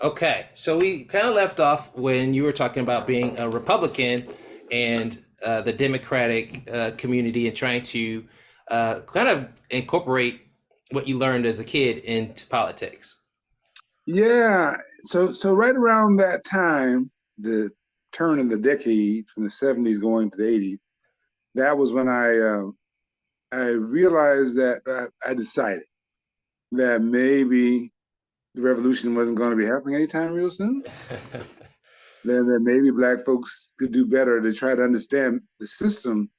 Okay, so we kind of left off when you were talking about being a Republican and the Democratic community and trying to kind of incorporate what you learned as a kid into politics. Yeah. So right around that time, the turn of the decade from the 70s going to the 80s, that was when I realized that I decided that maybe the revolution wasn't going to be happening anytime real soon. Then that maybe black folks could do better to try to understand the system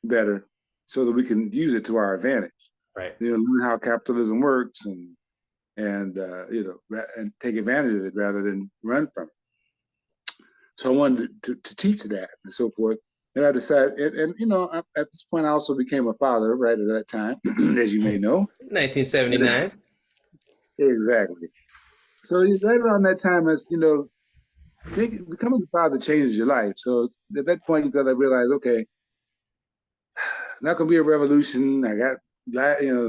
better so that we can use it to our advantage. Right. Learn how capitalism works and and take advantage of it rather than run from it. So I wanted to teach that and so forth. And I decided, at this point, I also became a father right at that time, as you may know. 1979. Exactly. So right around that time, as becoming a father changes your life. So at that point, you got to realize, okay, not going to be a revolution. I got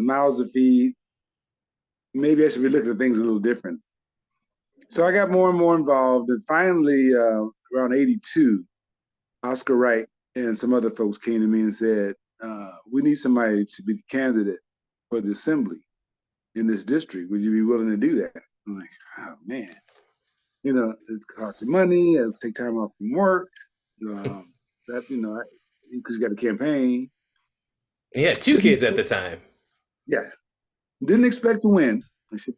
mouths to feed. Maybe I should be looking at things a little different. So I got more and more involved, and finally, around '82, Oscar Wright and some other folks came to me and said, "We need somebody to be the candidate for the assembly in this district. Would you be willing to do that?" I'm like, "Oh man, it costs you money. It'll take time off from work. That because you got a campaign. You had two Didn't, kids at the time. yeah, didn't expect to win.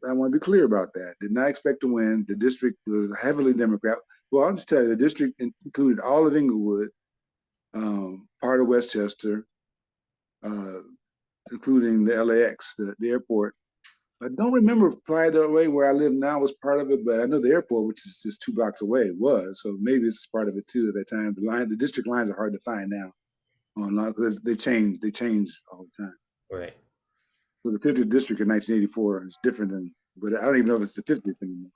I want to be clear about that. Did not expect to win. The district was heavily Democrat. Well, I'll just tell you, the district included all of Inglewood, part of Westchester, uh, including the LAX, the airport. I don't remember Playa Way where I live now was part of it, but I know the airport, which is just 2 blocks away, was. So maybe this is part of it too at that time. The district lines are hard to find now online because they change. They change all the time. Right. So the 50th district in 1984 is different than, but I don't even know if it's the 50th anymore.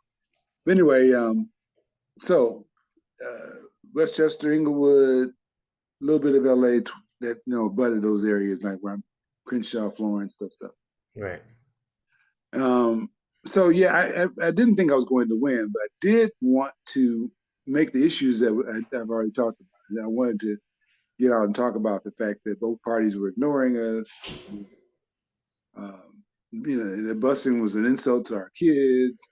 But anyway, so uh, Westchester, Inglewood, a little bit of LA that butted those areas like where I'm Crenshaw, Florence, stuff. Right. Um, so yeah, I didn't think I was going to win, but I did want to make the issues that I've already talked about. And I wanted to get out and talk about the fact that both parties were ignoring us. The busing was an insult to our kids.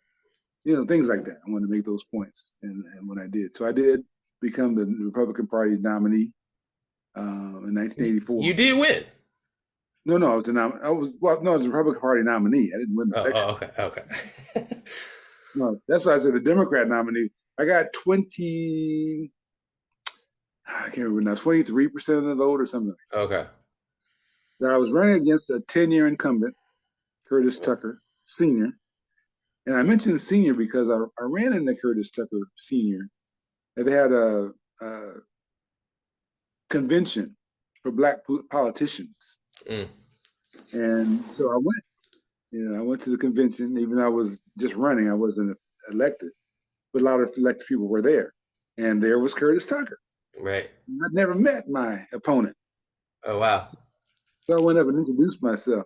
Things like that. I wanted to make those points, and when I did, so I did become the Republican Party nominee in You 1984. did win. No, no, I was well, no, I was a Republican Party nominee. I didn't win the election. Okay. Okay. No, that's why I said the Democrat nominee. I got 20. I can't remember now. 23% of the vote or something. Okay. So I was running against a 10-year incumbent, Curtis Tucker Senior, and I mentioned senior because I ran into Curtis Tucker Senior. And they had a convention for black politicians, Mm. and so I went. I went to the convention, even though I was just running. I wasn't elected, but a lot of elected people were there, and there was Curtis Tucker. Right. I'd never met my opponent, Oh wow. so I went up and introduced myself,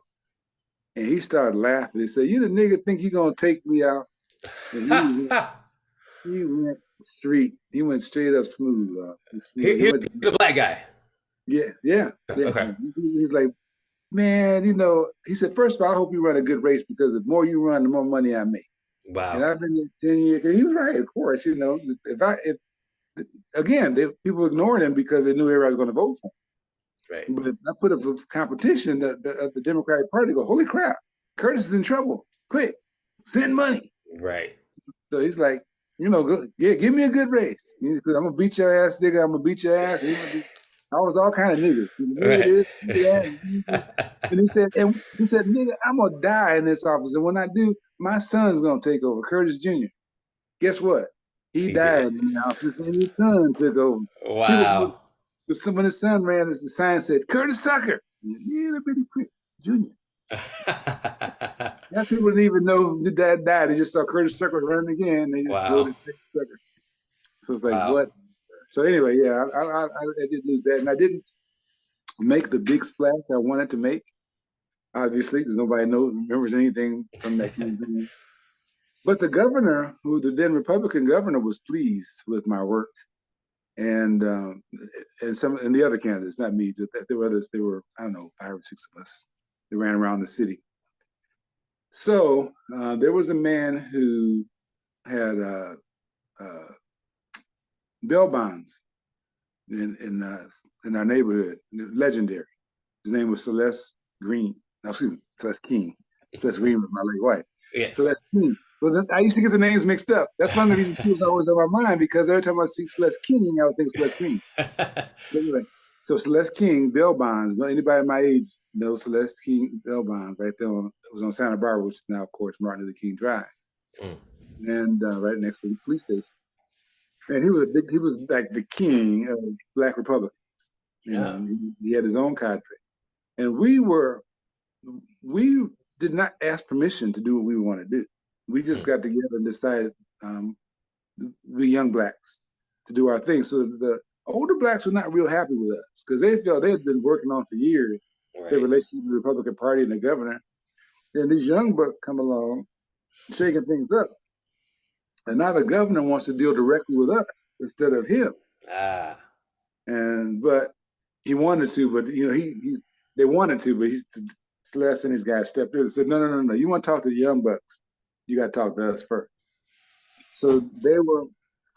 and he started laughing. He said, "You the nigga think you gonna take me out?" And Ha ha. he went straight. He went straight up smooth. He He's went, a black guy. yeah, yeah, yeah. Okay. He's like, man, he said, first of all, I hope you run a good race because the more you run, the more money I make. And Wow. I've been here 10 years. And he was right, of course. If again, people ignored him because they knew everybody was going to vote for Right. him. But if I put up a competition that the Democratic Party go, holy crap, Curtis is in trouble. Quick, send money. Right. So he's like, go, yeah, give me a good race. I'm gonna beat your ass, nigga. I'm gonna beat your ass. I was all kind of niggas. Nigga Right. this, nigga that. And he said, nigga, I'm gonna die in this office. And when I do, my son's gonna take over, Curtis Jr. Guess what? He He died did. in the office and his son took over. People Wow. when his son ran, the sign said, Curtis Tucker. Yeah, bitty quick, Jr. Yeah, people didn't even know the dad died. They just saw Curtis Tucker running again. They just Wow. voted Curtis Tucker. So it's like, Wow. what? So anyway, yeah, I did lose that, and I didn't make the big splash I wanted to make. Obviously, because nobody remembers anything from that campaign. But the governor, who the then Republican governor, was pleased with my work, and the other candidates, not me. There were others. There were, I don't know, 5 or 6 of us. They ran around the city. So there was a man who had bail bonds in our neighborhood, legendary. His name was Celeste Green. No, excuse me, Celeste King. Celeste Green was my late wife. Yes. Celeste King. Well, I used to get the names mixed up. That's one of the reasons she was always on my mind, because every time I see Celeste King, I would think Celeste Green. Anyway, so Celeste King, bail bonds. Anybody my age knows Celeste King bail bonds right there. It was on Santa Barbara, which is now, of course, Martin Luther King Drive, and right next to the police station. And he was like the king of Black Republicans. You know, he had his own cadre, and we did not ask permission to do what we want to do. We just got together and decided, the young Blacks, to do our thing. So the older Blacks were not real happy with us, because they felt they had been working on for years their relationship with the Republican Party and the governor. And these young bucks come along, shaking things up. And now the governor wants to deal directly with us instead of him. But he wanted to, but they wanted to, but Celeste and these guys stepped in and said, no. You want to talk to the young bucks, you got to talk to us first. So they were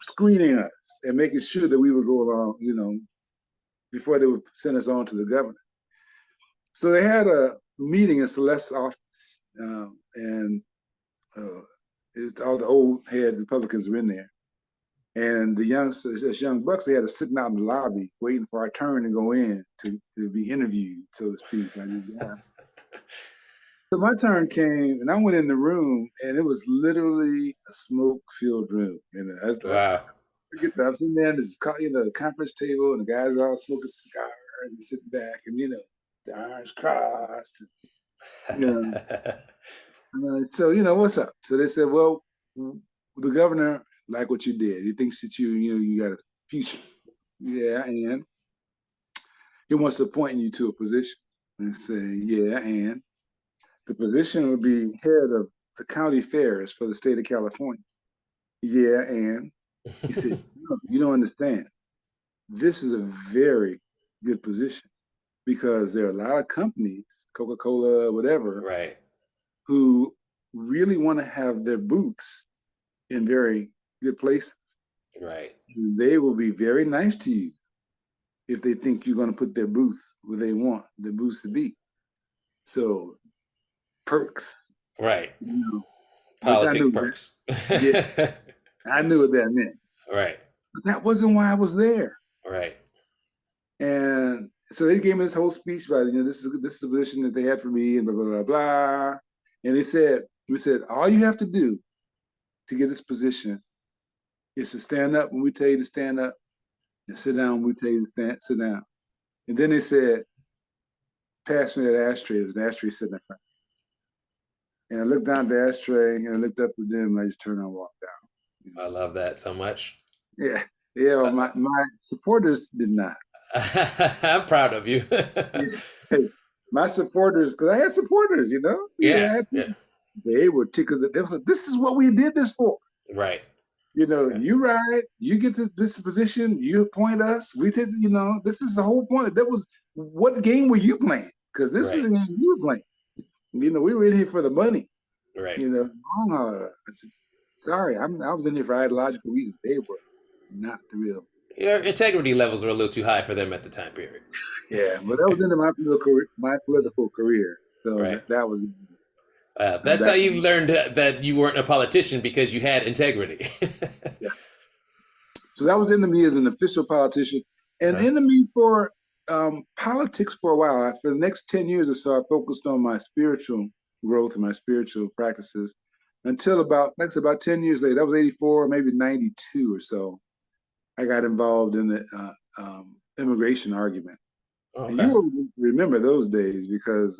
screening us and making sure that we would go along, before they would send us on to the governor. So they had a meeting in Celeste's office, and all the old head Republicans were in there. And the young bucks, they had us sitting out in the lobby waiting for our turn to go in to be interviewed, so to speak. So my turn came, and I went in the room, and it was literally a smoke-filled room. And I was like, I'm sitting there, and this, the conference table, and the guys are all smoking cigars and sitting back, and the arms crossed. So what's up? So they said, well, the governor liked what you did. He thinks that you got a future. Yeah, and he wants to appoint you to a position. And say, yeah, and the position would be head of the county fairs for the state of California. Yeah, and he said, you don't understand. This is a very good position, because there are a lot of companies, Coca-Cola, whatever, who really want to have their booths in very good places. They will be very nice to you if they think you're going to put their booth where they want the booths to be. So perks. Politic perks. Yeah, I knew what that meant. But that wasn't why I was there. And so they gave me this whole speech about, this is the position that they had for me, and blah, blah, blah, blah. And we said, all you have to do to get this position is to stand up when we tell you to stand up, and sit down when we tell you to sit down. And then they said, pass me that ashtray. There's an ashtray sitting in front. And I looked down at the ashtray, and I looked up at them, and I just turned around and walked out. I love that so much. Yeah. My supporters did not. I'm proud of you. Hey, my supporters, because I had supporters, they were tickled. They were like, this is what we did this for. You ride, you get this position, you appoint us. We did, this is the whole point. That was, what game were you playing? Because this is the game you were playing. We were in here for the money. Sorry, I was in here for ideological reasons. They were not the real. Your integrity levels were a little too high for them at the time period. Yeah, but that was into my political career. So that was. That's how you learned that you weren't a politician, because you had integrity. Yeah. So that was into me as an official politician, and into me for politics for a while. For the next 10 years or so, I focused on my spiritual growth and my spiritual practices until about 10 years later. That was 84, maybe 92 or so. I got involved in the immigration argument. And you will remember those days, because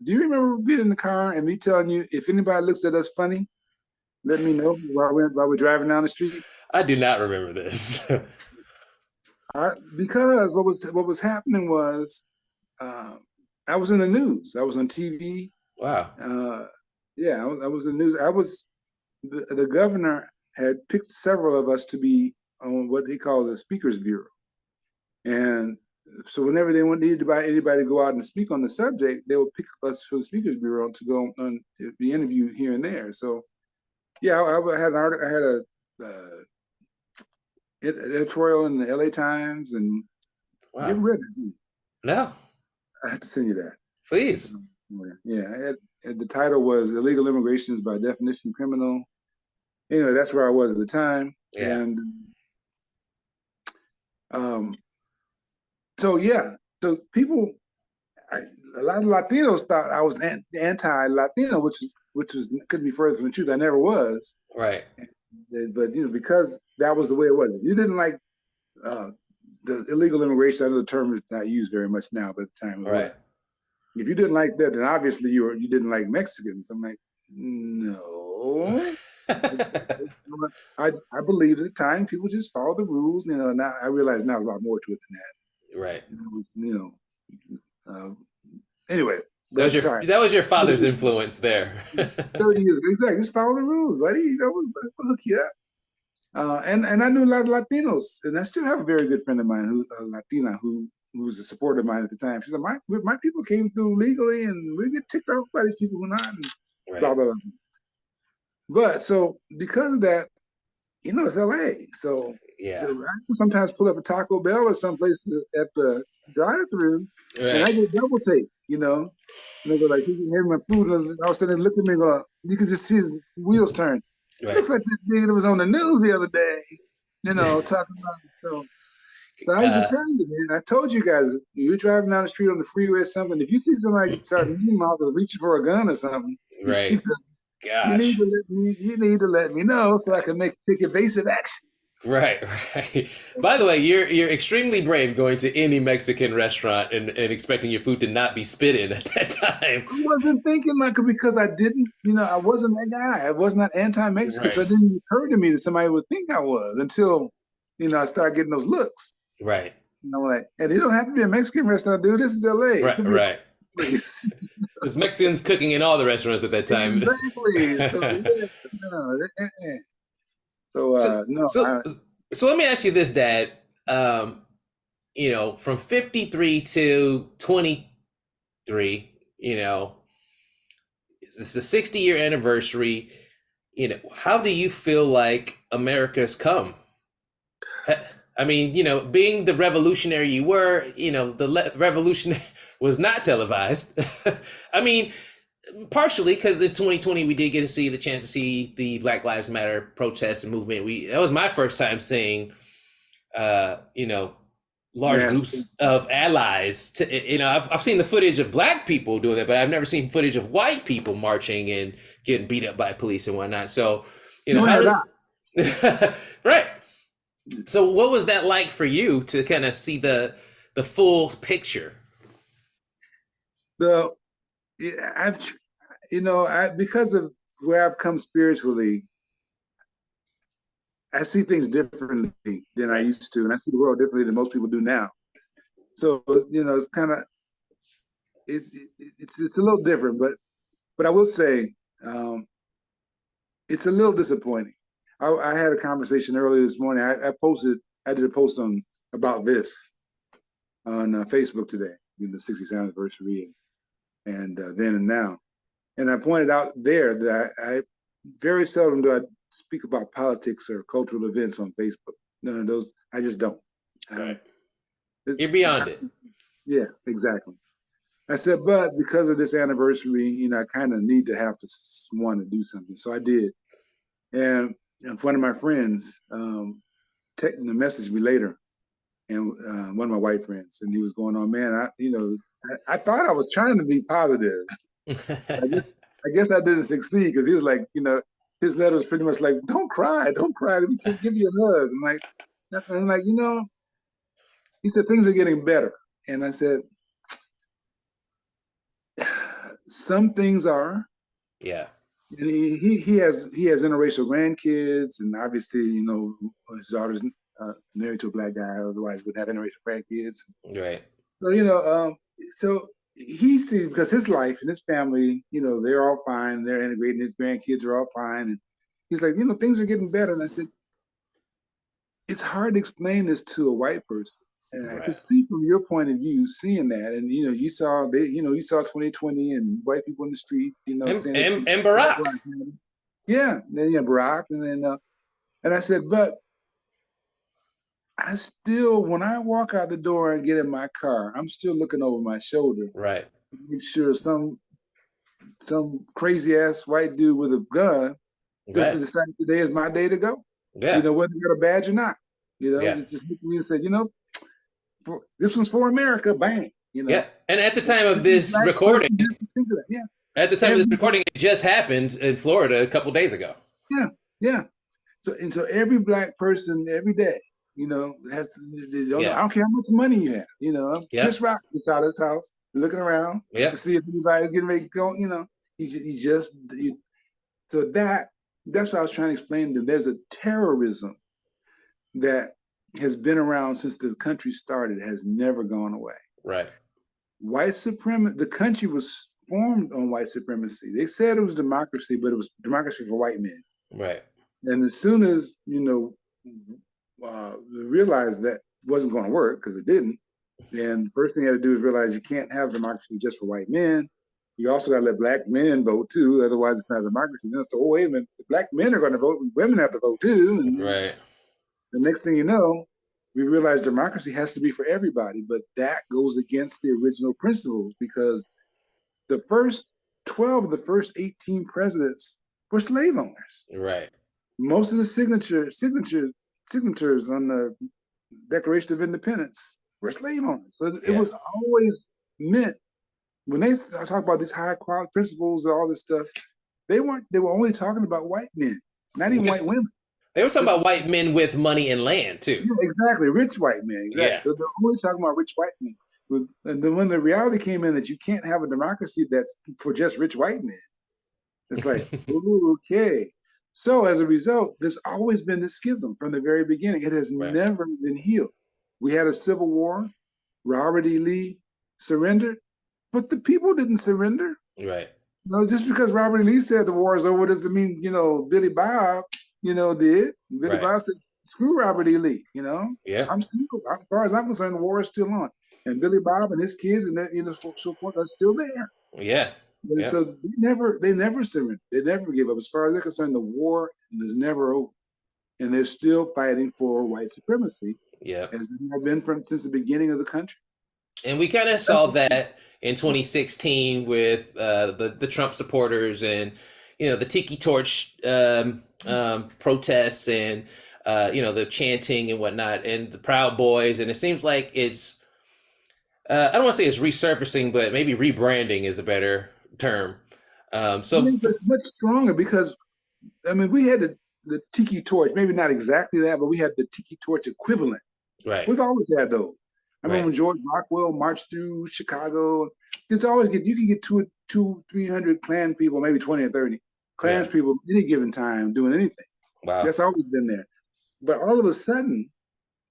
do you remember being in the car and me telling you, if anybody looks at us funny, let me know while we're driving down the street? I do not remember this. Because what was happening was, I was in the news. I was on TV. Wow. I was in the news. I was the governor had picked several of us to be on what he calls the Speakers Bureau. And so whenever they needed to buy anybody to go out and speak on the subject, they would pick us for the Speakers Bureau to go on to be interviewed here and there. So yeah, I had an article, I had a editorial in the LA Times, and you Wow. ever read it? No, I had to send you that. please. Yeah, the title was "Illegal Immigration is by Definition Criminal." Anyway, that's where I was at the time, Yeah. and so yeah, so people, a lot of Latinos thought I was anti-Latino, which couldn't be further from the truth. I never was, Right. but because that was the way it was. If you didn't like the illegal immigration, I know the term is not used very much now, but at the time it was. If you didn't like that, then obviously you didn't like Mexicans. I'm like, no. I believe at the time people just follow the rules. Now I realize now a lot more to it than that. Right. Anyway, that was your father's influence there. 30 years, exactly. Just follow the rules, buddy. We'll hook you up. And I knew a lot of Latinos, and I still have a very good friend of mine who's a Latina who was a supporter of mine at the time. She said, my people came through legally, and we get ticked off by these people who not, and blah, blah, blah. But so because of that, it's LA. So yeah, I sometimes pull up a Taco Bell or someplace at the drive-through, and I get double take, and they go like, "You can hear my food," and I was standing looking at me, going, you can just see the wheels turn. It looks like this nigga that was on the news the other day, talking about it. So I used to tell you, man, I told you guys, you're driving down the street on the freeway or something, if you see somebody start reaching for a gun or something, right. You need to let me know so I can take evasive action. Right. By the way, you're extremely brave going to any Mexican restaurant and expecting your food to not be spit in at that time. I wasn't thinking because I didn't, I wasn't that guy. I was not anti-Mexican, so it didn't occur to me that somebody would think I was until, I started getting those looks. Right. Like, and it don't have to be a Mexican restaurant, dude. This is LA. Right. There's Mexicans cooking in all the restaurants at that time. Exactly. So let me ask you this, Dad. From 53 to 23, it's the 60-year anniversary. How do you feel like America's come? I mean, being the revolutionary you were, the revolution was not televised. I mean, partially because in 2020 we did get to see the chance to see the Black Lives Matter protests and movement. That was my first time seeing, large groups of allies. I've seen the footage of Black people doing that, but I've never seen footage of white people marching and getting beat up by police and whatnot. So, right. So what was that like for you to kind of see the full picture? Because of where I've come spiritually, I see things differently than I used to, and I see the world differently than most people do now. So it's kind of it's a little different, but I will say it's a little disappointing. I had a conversation earlier this morning. I did a post about this on Facebook today, the 60th anniversary, and then and now. And I pointed out there that I very seldom do I speak about politics or cultural events on Facebook. None of those. I just don't. Right. You're beyond it. Yeah, exactly. I said, but because of this anniversary, I kind of need to have to want to do something. So I did. And one of my friends messaged me later, and one of my white friends, and he was going on, man, I thought I was trying to be positive. I guess I didn't succeed because he was like, his letter was pretty much like, don't cry, we can give you a hug. I'm like, he said, things are getting better. And I said, some things are. Yeah. And he has interracial grandkids, and obviously, his daughter's married to a Black guy, otherwise would have interracial grandkids. Right. So, so he sees, because his life and his family, they're all fine, they're integrating, his grandkids are all fine. And he's like, things are getting better. And I said, it's hard to explain this to a white person. And I could Right. see from your point of view, seeing that, and you saw 2020 and white people in the street, saying this And Black Barack. Lives Matter. Yeah, then Barack, and then and I said, but I still, when I walk out the door and get in my car, I'm still looking over my shoulder Right. to make sure some crazy ass white dude with a gun just to Right. decide today is my day to go. Yeah. Whether you got a badge or not. Yeah. Just look at me and said, this one's for America, bang. Yeah. And at the time of Every this black recording, person has to think of that. Yeah, at the time of this every recording, it just happened in Florida a couple days ago. yeah, yeah. So every black person every day, has to. They don't know. I Yeah. don't care how much money you have. Yeah. Chris Rock is out of his house, looking around Yeah. to see if anybody's getting ready to go. So that's what I was trying to explain to them. There's a terrorism that has been around since the country started, has never gone away. Right. White supremacy, the country was formed on white supremacy. They said it was democracy, but it was democracy for white men. Right. And as soon as, they realized that wasn't going to work, because it didn't, and the first thing you had to do is realize you can't have democracy just for white men. You also got to let black men vote too, otherwise it's not democracy. So, wait a minute, the black men are going to vote, women have to vote too. And Right. the next thing you know, we realize democracy has to be for everybody, but that goes against the original principles, because the first 12 of the first 18 presidents were slave owners. Right. Most of the signatures on the Declaration of Independence were slave owners. So it was always meant, when they talk about these high quality principles and all this stuff, they were only talking about white men, not even white women. They were talking about white men with money and land too. Yeah, exactly, rich white men. Exactly. Yeah. So they're only talking about rich white men. And then when the reality came in that you can't have a democracy that's for just rich white men, it's like, ooh, okay. So as a result, there's always been this schism from the very beginning. It has never been healed. We had a civil war. Robert E. Lee surrendered, but the people didn't surrender. Right. Just because Robert E. Lee said the war is over doesn't mean, Billy Bob, did. Billy Bob said, screw Robert E. Lee, Yeah. I'm still, as far as I'm concerned, the war is still on. And Billy Bob and his kids and that, so forth are still there. Yeah. Yeah. So they never surrendered. They never gave up. As far as they're concerned, the war is never over. And they're still fighting for white supremacy. Yeah. And it's been since the beginning of the country. And we kind of saw that in 2016 with the Trump supporters and, the Tiki Torch protests and, the chanting and whatnot and the Proud Boys. And it seems like it's, I don't want to say it's resurfacing, but maybe rebranding is a better term. So it's much stronger because, we had the Tiki Torch, maybe not exactly that, but we had the Tiki Torch equivalent. Right. We've always had those. I remember when George Rockwell marched through Chicago. You can get 200-300 Klan people, maybe 20 or 30 Klans people any given time doing anything. Wow. That's always been there. But all of a sudden,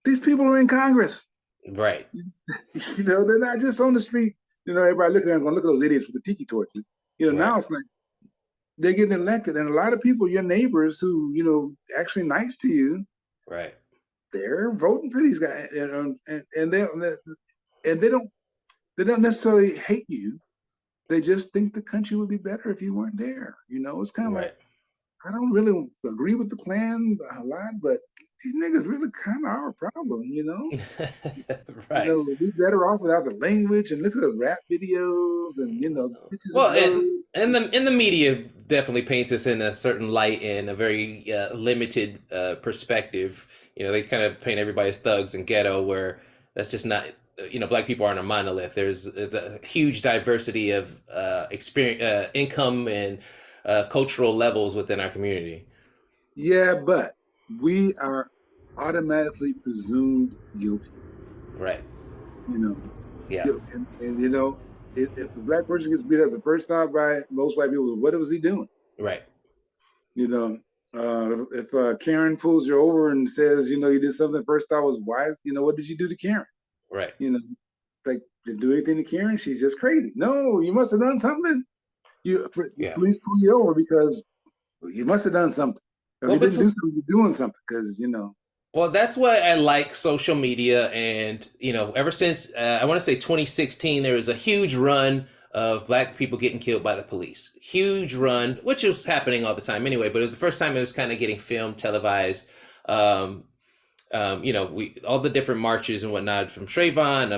these people are in Congress. Right. They're not just on the street. Everybody looking at them going, look at those idiots with the Tiki Torches. Now it's like they're getting elected. And a lot of people, your neighbors who, actually nice to you. Right. They're voting for these guys, and they don't necessarily hate you. They just think the country would be better if you weren't there. It's kind of like, I don't really agree with the Klan a lot, but these niggas really kind of are a problem. Right. We're better off without the language, and look at the rap videos and well, and the media definitely paints us in a certain light in a very limited perspective. They kind of paint everybody as thugs and ghetto, where that's just not. Black people aren't a monolith. There's a huge diversity of experience, income, and cultural levels within our community. Yeah, but we are automatically presumed guilty. Right. Yeah. And if a black person gets beat up the first time by most white people, what was he doing? Right. If Karen pulls you over and says, you did something, the first thought was, why? What did you do to Karen? Right. Like, did do anything to Karen? She's just crazy. No, you must have done something. Police pull you over because you must have done something. If Well, you didn't do between something, you're doing something because Well, that's why I like social media. And, ever since I want to say 2016, there was a huge run of black people getting killed by the police. Huge run, which was happening all the time anyway, but it was the first time it was kind of getting filmed, televised. Um, we all the different marches and whatnot from Trayvon,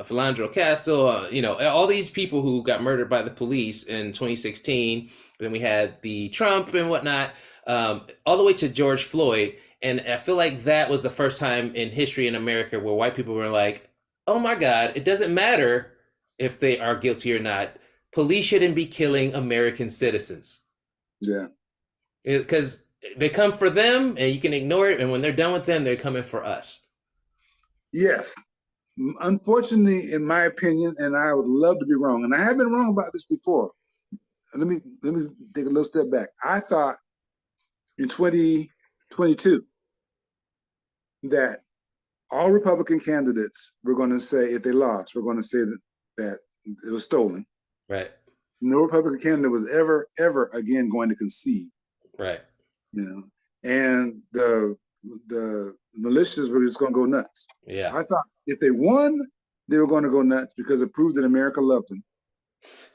Philandro Castile, all these people who got murdered by the police in 2016. Then we had the Trump and whatnot, all the way to George Floyd. And I feel like that was the first time in history in America where white people were like, oh my God, it doesn't matter if they are guilty or not. Police shouldn't be killing American citizens. yeah, Because they come for them and you can ignore it. And when they're done with them, they're coming for us. yes. Unfortunately, in my opinion, and I would love to be wrong, and I have been wrong about this before. Let me take a little step back. I thought in 2022 that all Republican candidates were going to say, if they lost, were going to say that it was stolen. Right. No Republican candidate was ever again going to concede. Right. And the militias were just going to go nuts. Yeah. I thought if they won, they were going to go nuts because it proved that America loved them.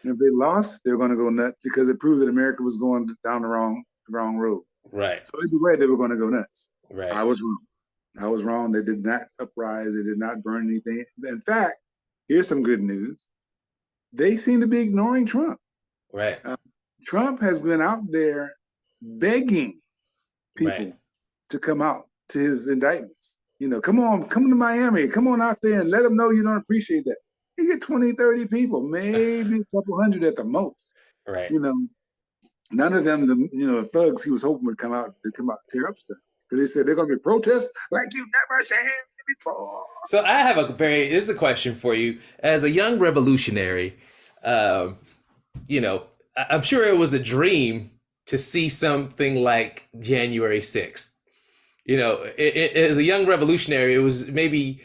And if they lost, they were going to go nuts because it proved that America was going down the wrong road. Right. So either way, they were going to go nuts. Right. I was wrong. They did not uprise. They did not burn anything. In fact, here's some good news. They seem to be ignoring Trump. Right. Trump has been out there begging people to come out to his indictments. Come to Miami. Come on out there and let them know you don't appreciate that. You get 20, 30 people, maybe a couple hundred at the most. Right. None of them, the thugs he was hoping would come out to tear up stuff. Because they said they're going to be protests like you've never seen before. So I have this is a question for you. As a young revolutionary, I'm sure it was a dream to see something like January 6th. As a young revolutionary, it was maybe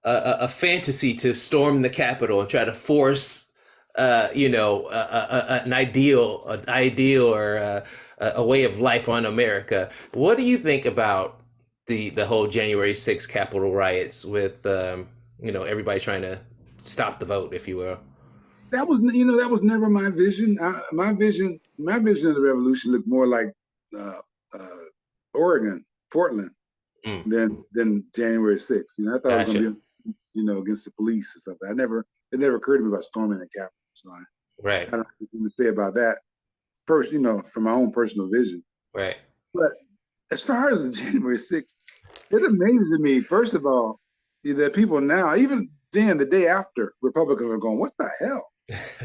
a fantasy to storm the Capitol and try to force, an ideal or a way of life on America. What do you think about the whole January 6th Capitol riots with, everybody trying to stop the vote, if you will? That was never my vision. My vision of the revolution looked more like Oregon, Portland, than January 6th. I thought it was going to be, against the police or something. It never occurred to me about storming the Capitol. So I don't have anything to say about that. First, from my own personal vision. Right. But as far as January 6th, it amazes me, first of all, that people now, even then, the day after, Republicans are going, what the hell?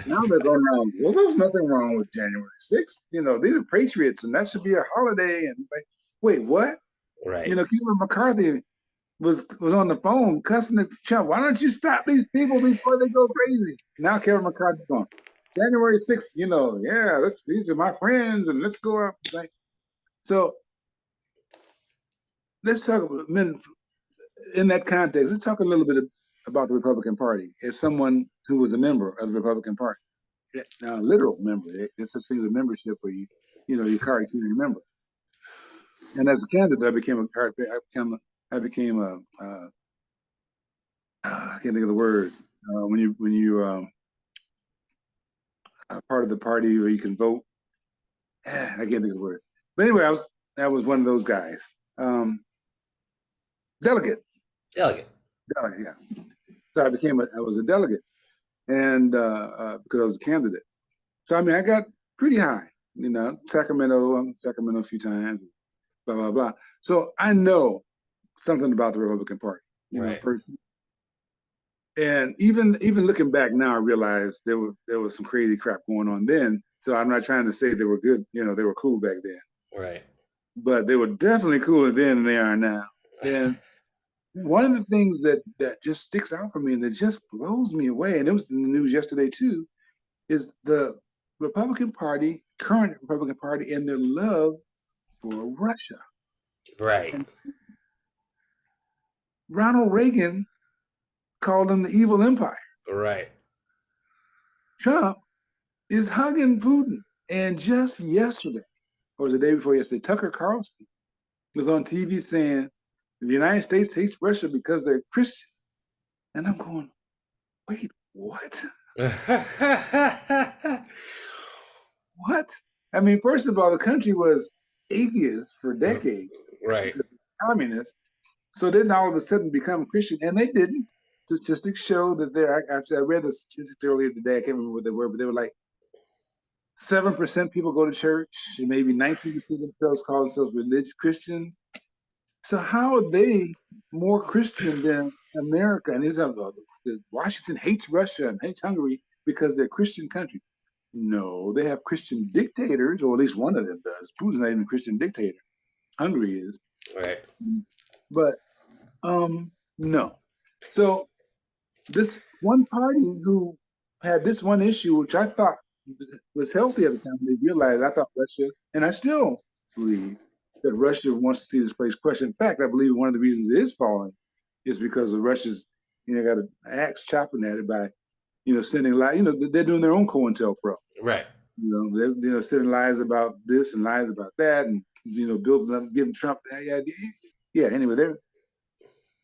Now they're going around, well, there's nothing wrong with January 6th. These are patriots and that should be a holiday. And like, wait, what? Right. Kevin McCarthy was on the phone cussing at Trump. Why don't you stop these people before they go crazy? Now Kevin McCarthy's going, January 6th, these are my friends and let's go out. So let's talk about, in that context, let's talk a little bit about the Republican Party as someone who was a member of the Republican Party. Now, a literal member, it's a thing of membership where your card carrying a member. And as a candidate, I became a I can't think of the word, when you part of the party where you can vote. I can't think of the word. But anyway, I was one of those guys. Delegate. Delegate, yeah. So I was a delegate, and because I was a candidate. So I got pretty high. Sacramento a few times, blah blah blah. So I know something about the Republican Party. First. And even looking back now, I realized there was some crazy crap going on then. So I'm not trying to say they were good. They were cool back then. Right. But they were definitely cooler then than they are now. And one of the things that just sticks out for me and that just blows me away, and it was in the news yesterday too, is the Republican Party, current Republican Party, and their love for Russia. Right. And Ronald Reagan called them the evil empire. Right. Trump is hugging Putin. And just yesterday, or it was the day before yesterday, Tucker Carlson was on TV saying the United States hates Russia because they're Christian. And I'm going, wait, what? What? I mean, first of all, the country was atheist for decades, Right. communist. So then all of a sudden become Christian, and they didn't. Statistics show that they're. I read the statistics earlier today. I can't remember what they were, but they were like 7% people go to church, and maybe 19% themselves call themselves religious Christians. So how are they more Christian than America? And Washington hates Russia and hates Hungary because they're Christian country. No, they have Christian dictators, or at least one of them does. Putin's not even a Christian dictator. Hungary is. Right. But no. So this one party who had this one issue, which I thought was healthy at the time, they realized I thought Russia, and I still believe that Russia wants to see this place crushed. In fact, I believe one of the reasons it is falling is because of Russia's, got an axe chopping at it by, sending lies. They're doing their own COINTELPRO. Right. They're sending lies about this and lies about that, and building up, giving Trump. Yeah. Anyway,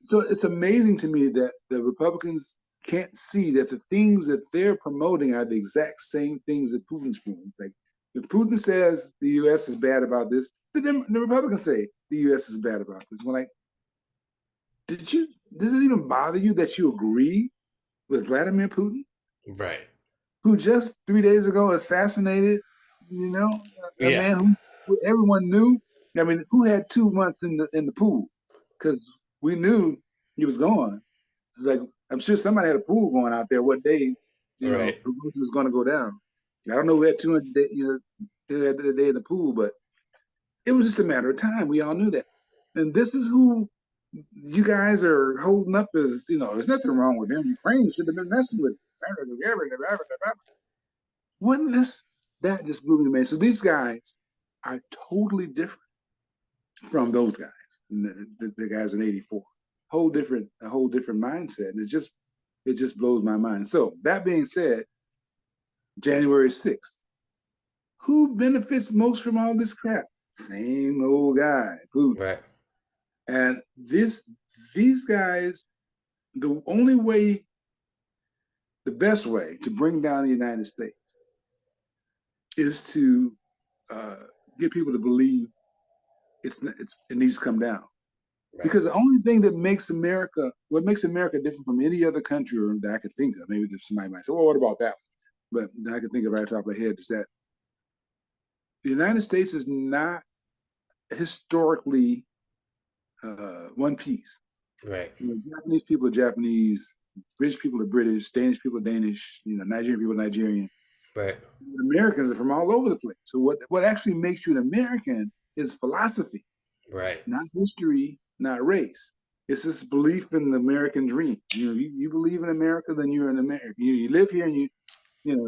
so it's amazing to me that the Republicans can't see that the things that they're promoting are the exact same things that Putin's promoting. Like, if Putin says the U.S. is bad about this, then the Republicans say the U.S. is bad about this. We're like, does it even bother you that you agree with Vladimir Putin? Right. Who just 3 days ago assassinated, a man who everyone knew. I mean, who had 2 months in the pool? Because we knew he was gone. Like, I'm sure somebody had a pool going out there what day, Right. it was going to go down. I don't know who had 200 days, had the day in the pool, but it was just a matter of time. We all knew that. And this is who you guys are holding up as, there's nothing wrong with him. Ukraine should have been messing with him. Wasn't that just blew me, man? So these guys are totally different from those guys, the guys in '84. A whole different mindset. And it just blows my mind. So that being said, January 6th, who benefits most from all this crap? Same old guy, Putin. Right. And these guys, the best way to bring down the United States is to get people to believe it needs to come down. Right. Because the only thing that what makes America different from any other country that I could think of, maybe somebody might say, well, what about that one? But I can think of right off the top of my head is that the United States is not historically one piece. Right. Japanese people are Japanese, British people are British, Danish people are Danish, Nigerian people are Nigerian. Right. Americans are from all over the place. So what actually makes you an American is philosophy. Right. Not history, not race. It's this belief in the American dream. You believe in America, then you're an American. You live here, and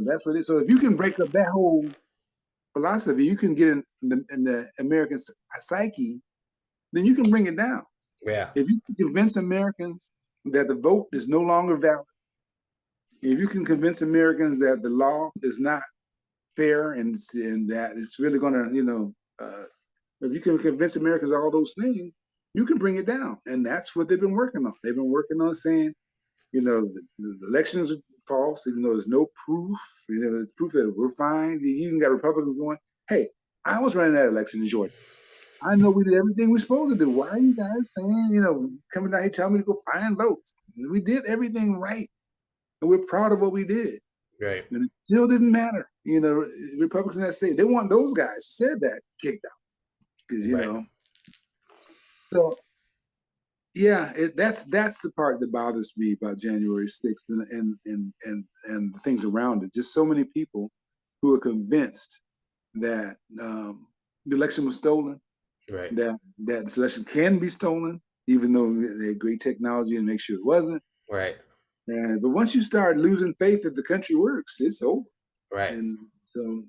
that's what it is. So if you can break up that whole philosophy, you can get in the American psyche, then you can bring it down. Yeah. If you can convince Americans that the vote is no longer valid, if you can convince Americans that the law is not fair and that it's really going to, if you can convince Americans of all those things, you can bring it down. And that's what they've been working on. They've been working on saying, the elections are false, even though there's no proof. There's proof that we're fine. You even got Republicans going, hey, I was running that election in Georgia. I know we did everything we're supposed to do. Why are you guys saying, coming down here telling me to go find votes? We did everything right. And we're proud of what we did. Right. And it still didn't matter. Republicans that say they want those guys who said that kicked out. Because, So, yeah, that's the part that bothers me about January 6th and things around it. Just so many people who are convinced that the election was stolen. Right. That this election can be stolen, even though they had great technology and make sure it wasn't. Right. But once you start losing faith that the country works, it's over. Right. And so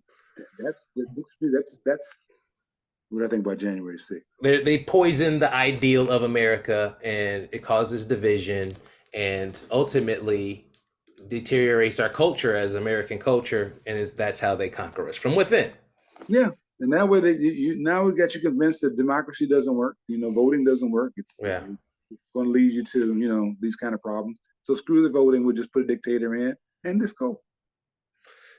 that's what I think about January 6th. They poison the ideal of America, and it causes division, and ultimately deteriorates our culture as American culture, and that's how they conquer us from within. Yeah, And that way, now we got you convinced that democracy doesn't work. Voting doesn't work. It's Yeah. going to lead you to these kind of problems. So screw the voting. We'll just put a dictator in and just go.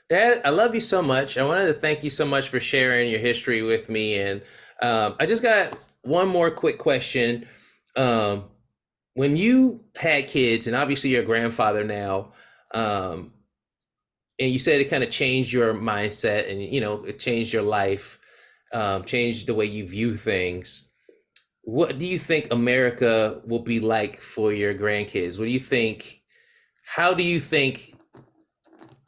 Dad, I love you so much. I wanted to thank you so much for sharing your history with me. And I just got one more quick question. Um, when you had kids, and obviously you're a grandfather now, and you said it kind of changed your mindset and, it changed your life, changed the way you view things. What do you think America will be like for your grandkids? What do you think? How do you think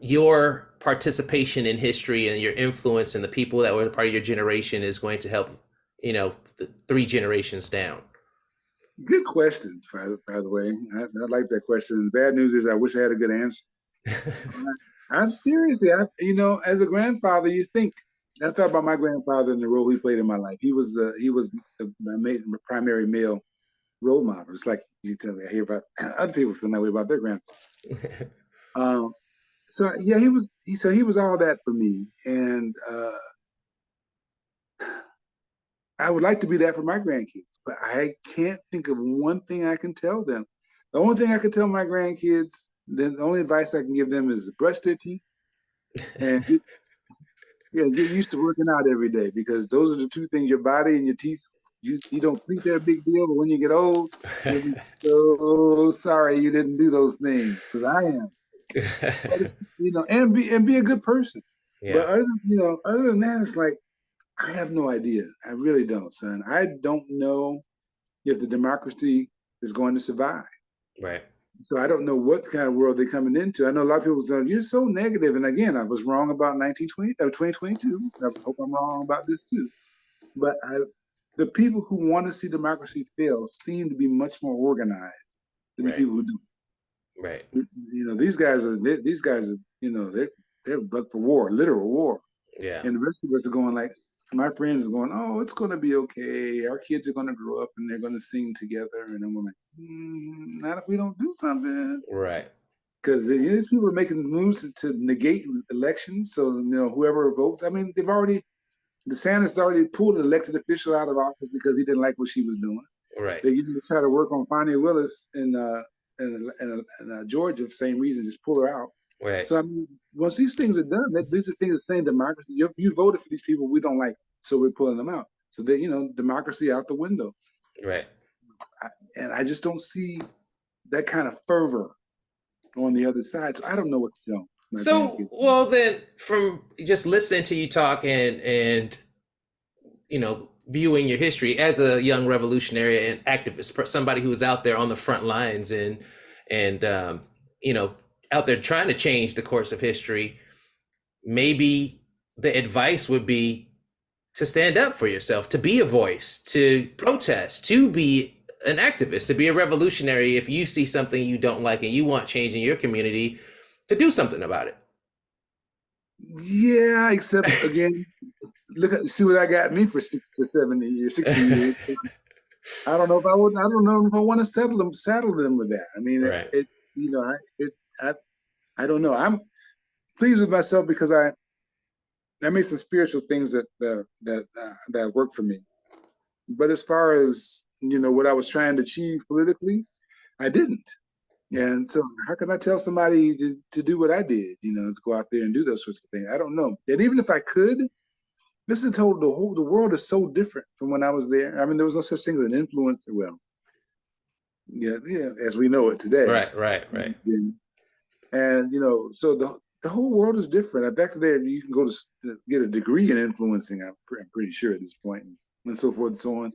your participation in history and your influence and the people that were part of your generation is going to help, the 3 generations down? Good question, by the way. I like that question. The bad news is I wish I had a good answer. I'm seriously, as a grandfather, you think. I thought about my grandfather and the role he played in my life. He was my primary male role model. It's like you tell me, I hear about other people feeling that way about their grandfather. So yeah, he was all that for me, and I would like to be that for my grandkids, but I can't think of one thing I can tell them. The only thing I can tell my grandkids, the only advice I can give them is to brush their teeth and get used to working out every day, because those are the 2 things, your body and your teeth. You don't think they're a big deal, but when you get old, you'll be so sorry you didn't do those things, because I am. But, and be a good person. Yeah. But other than that, it's like, I have no idea. I really don't, son. I don't know if the democracy is going to survive. Right. So I don't know what kind of world they're coming into. I know a lot of people say, you're so negative. And again, I was wrong about 2022. I hope I'm wrong about this too. But the people who want to see democracy fail seem to be much more organized than the people who do. Right. These guys are, they're built for war, literal war. Yeah. And the rest of us are going like, my friends are going, oh, it's going to be okay. Our kids are going to grow up and they're going to sing together. And I'm like, not if we don't do something. Right. Because people are making moves to negate elections. So, whoever votes, I mean, DeSantis already pulled an elected official out of office because he didn't like what she was doing. Right. They usually try to work on Fani Willis in Georgia for the same reason, just pull her out. Right. So, I mean, once these things are done, these are things that saying democracy. You voted for these people we don't like, so we're pulling them out. So democracy out the window. Right. And I just don't see that kind of fervor on the other side. So I don't know what to tell. So, well, then, from just listening to you talk and viewing your history as a young revolutionary and activist, somebody who was out there on the front lines and out there trying to change the course of history, maybe the advice would be to stand up for yourself, to be a voice, to protest, to be an activist, to be a revolutionary. If you see something you don't like and you want change in your community, to do something about it. Yeah, except again, see what I got me for 60 or 70 years, 60 years. I don't know if I want to saddle them with that. I mean, right. I don't know. I'm pleased with myself because I made some spiritual things that work for me. But as far as what I was trying to achieve politically, I didn't. And so how can I tell somebody to do what I did, to go out there and do those sorts of things? I don't know. And even if I could, this is told the world is so different from when I was there. I mean, there was no such thing as an influencer. Well, yeah, as we know it today. Right. And, so the whole world is different. Back there, you can go to get a degree in influencing, I'm pretty sure at this point, and so forth and so on.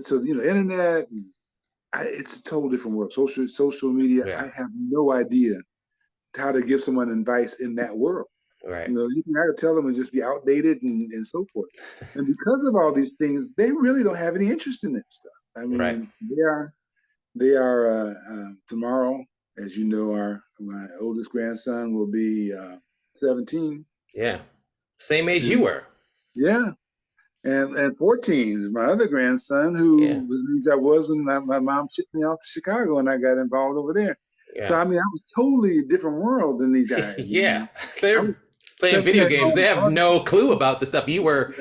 So, internet, it's a total different world. Social media, I have no idea how to give someone advice in that world. Right. You can either tell them and just be outdated and so forth. And because of all these things, they really don't have any interest in that stuff. I mean, they are tomorrow, as you know, my oldest grandson will be 17. Yeah. Same age you were. Yeah. And 14 is my other grandson, who I was when my mom shipped me off to Chicago and I got involved over there. Yeah. So, I mean, I was totally a different world than these guys. Yeah. They're playing video games. They have no clue about the stuff you were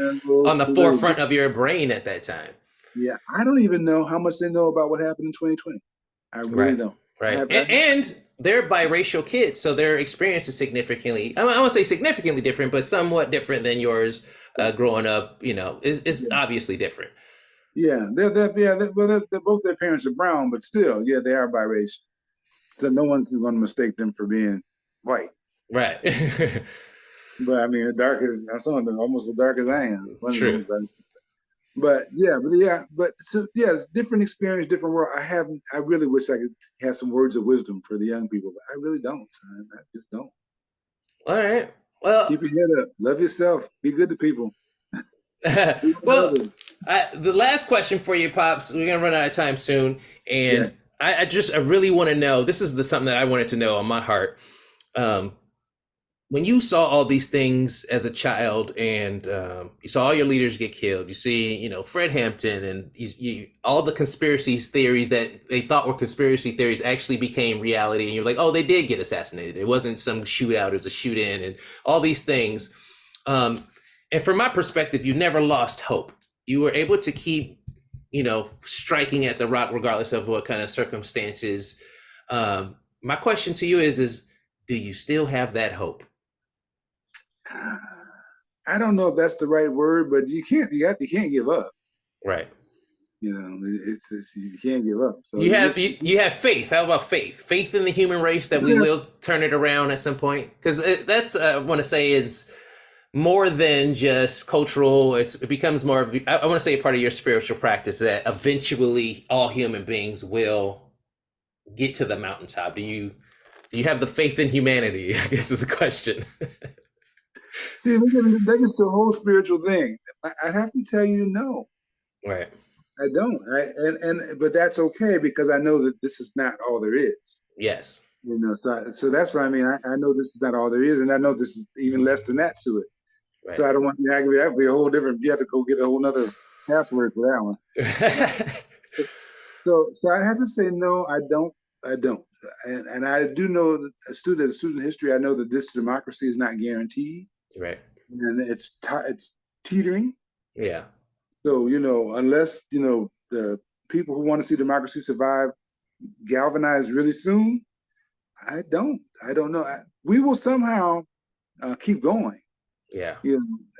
on the forefront of your brain at that time. Yeah, I don't even know how much they know about what happened in 2020. I really don't. Right. And they're biracial kids, so their experience is significantly, I won't say significantly different, but somewhat different than yours growing up, is obviously different. Yeah, they're both their parents are brown, but still, yeah, they are biracial. So no one's going to mistake them for being white. Right. But I mean, some of them almost as dark as I am. True. But so yeah, it's different experience, different world. I really wish I could have some words of wisdom for the young people, but I really don't. I just don't. All right. Well, keep your head up, love yourself, be good to people. Well, the last question for you, Pops, we're gonna run out of time soon, and I really want to know. This is something that I wanted to know on my heart. When you saw all these things as a child, and you saw all your leaders get killed, you see, Fred Hampton, and all the conspiracy theories that they thought were conspiracy theories actually became reality, and you're like, oh, they did get assassinated. It wasn't some shootout; it was a shoot-in, and all these things. And from my perspective, you never lost hope. You were able to keep, striking at the rock regardless of what kind of circumstances. My question to you is do you still have that hope? I don't know if that's the right word, but you can't give up. Right. It's you can't give up. So you have faith. How about faith? Faith in the human race that we will turn it around at some point? Because that's I want to say is more than just cultural. It becomes more of, I want to say, a part of your spiritual practice that eventually all human beings will get to the mountaintop. Do you have the faith in humanity? I guess is the question. See, that gets the whole spiritual thing. I have to tell you, no. Right. I don't. But that's okay, because I know that this is not all there is. Yes. So that's what I mean. I know this is not all there is, and I know this is even less than that to it. Right. So I don't want you to aggravate. That would be a whole different. You have to go get a whole nother password for that one. so I have to say no. I don't. And I do know that as a student of history, I know that this democracy is not guaranteed. Right. And it's teetering. Yeah. So unless the people who want to see democracy survive galvanize really soon, I don't know. We will somehow keep going. Yeah.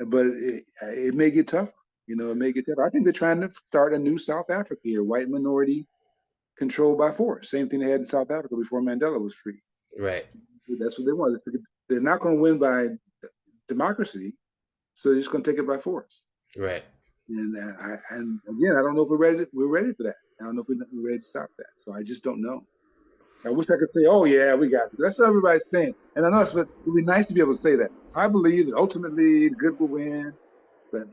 But it may get tougher. It may get tougher. I think they're trying to start a new South Africa here, white minority controlled by force. Same thing they had in South Africa before Mandela was free. Right. That's what they want. They're not going to win by democracy, so they're just going to take it by force. Right. And again, I don't know if we're ready for that. I don't know if we're ready to stop that. So I just don't know. I wish I could say, oh yeah, we got it. That's what everybody's saying. And I know it would be nice to be able to say that. I believe that ultimately good will win, but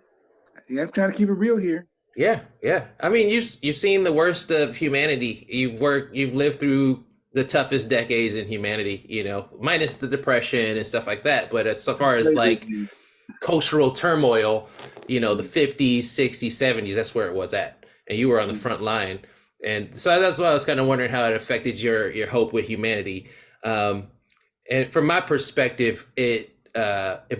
I'm trying to keep it real here. Yeah. I mean, you've seen the worst of humanity. You've lived through the toughest decades in humanity, minus the Depression and stuff like that. But as far as like cultural turmoil, the 50s, 60s, 70s, that's where it was at. And you were on the front line. And so that's why I was kind of wondering how it affected your hope with humanity. And from my perspective, it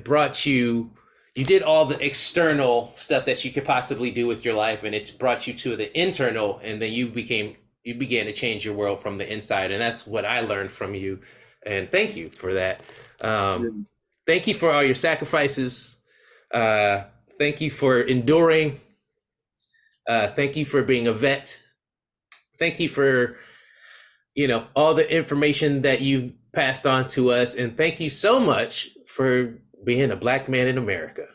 brought you did all the external stuff that you could possibly do with your life, and it's brought you to the internal, and then you began to change your world from the inside. And that's what I learned from you. And thank you for that. Thank you for all your sacrifices. Thank you for enduring. Thank you for being a vet. Thank you for, all the information that you passed on to us. And thank you so much for being a Black man in America.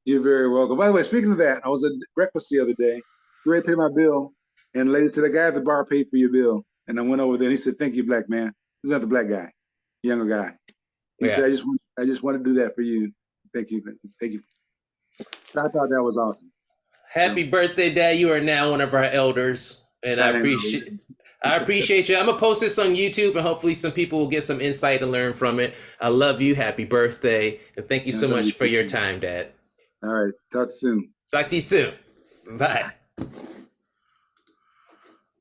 You're very welcome. By the way, speaking of that, I was at breakfast the other day, ready to pay my bill, and the lady said, the guy at the bar paid for your bill. And I went over there and he said, thank you, Black man. This is not the Black guy, younger guy. He said, I just want to do that for you. Thank you. So I thought that was awesome. Happy birthday, Dad. You are now one of our elders. And I appreciate you. I'm going to post this on YouTube, and hopefully some people will get some insight and learn from it. I love you. Happy birthday. And thank you so much for your time, Dad. All right. Talk to you soon. Talk to you soon. Bye.